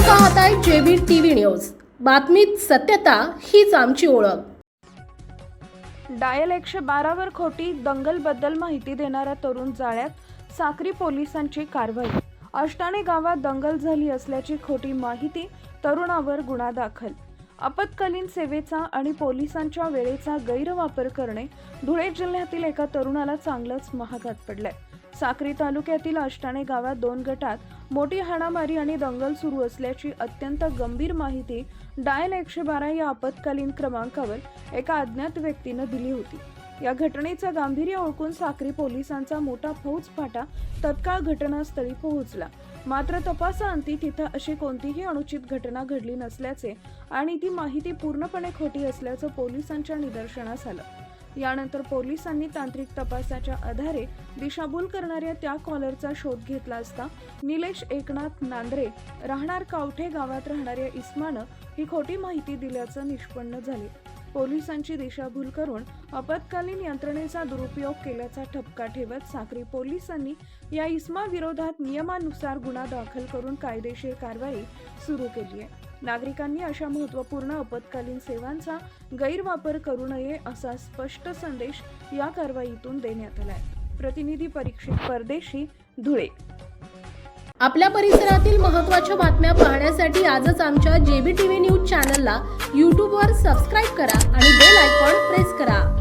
पाहताय JB TV news. बातमीत सत्यता हीच आमची ओळख। डायल 112 वर खोटी दंगलबद्दल माहिती देणाऱ्या तरुण जाळ्यात साक्री पोलिसांची कारवाई। अष्टाणे गावात दंगल झाली असल्याची खोटी माहिती, तरुणावर गुन्हा दाखल। आपत्कालीन सेवेचा आणि पोलिसांच्या वेळेचा गैरवापर करणे धुळे जिल्ह्यातील एका तरुणाला चांगलंच महागात पडलंय। साक्री तालुक्यातील अष्टाणे गावात 2 गटात मोठी हाणामारी आणि दंगल सुरू असल्याची अत्यंत गंभीर माहिती डायल 112 या आपत्कालीन क्रमांकावर एका अज्ञात व्यक्तीने दिली होती। या घटनेचं गांभीर्य ओळखून साक्री पोलिसांचा मोठा फौजफाटा तत्काळ घटनास्थळी पोहोचला। मात्र तपासाअंती तिथं अशी कोणतीही अनुचित घटना घडली नसल्याचे आणि ती माहिती पूर्णपणे खोटी असल्याचं पोलिसांच्या निदर्शनास आलं। यानंतर पोलिसांनी तांत्रिक तपासाच्या आधारे दिशाभूल करणाऱ्या त्या कॉलरचा शोध घेतला असता निलेश एकनाथ नांद्रे राहणार कावठे गावात राहणाऱ्या इस्मानं ही खोटी माहिती दिल्याचं निष्पन्न झाले। पोलिसांची दिशाभूल करून आपत्कालीन यंत्रणेचा दुरुपयोग केल्याचा ठपका ठेवत साक्री पोलिसांनी या इस्मा विरोधात नियमानुसार गुन्हा दाखल करून कायदेशीर कारवाई सुरू केली आहे। नागरिकांनी अशा महत्त्वपूर्ण आपत्कालीन सेवांचा गैरवापर करू नये असा स्पष्ट संदेश या कारवाईतून देण्यात आलाय। प्रतिनिधी परीक्षित परदेशी, धुळे। आपल्या परिसरातील महत्त्वाच्या बातम्या पाहण्यासाठी आजच आमच्या जेबी टीव्ही न्यूज चॅनलला YouTube वर सबस्क्राइब करा आणि बेल आयकॉन प्रेस करा।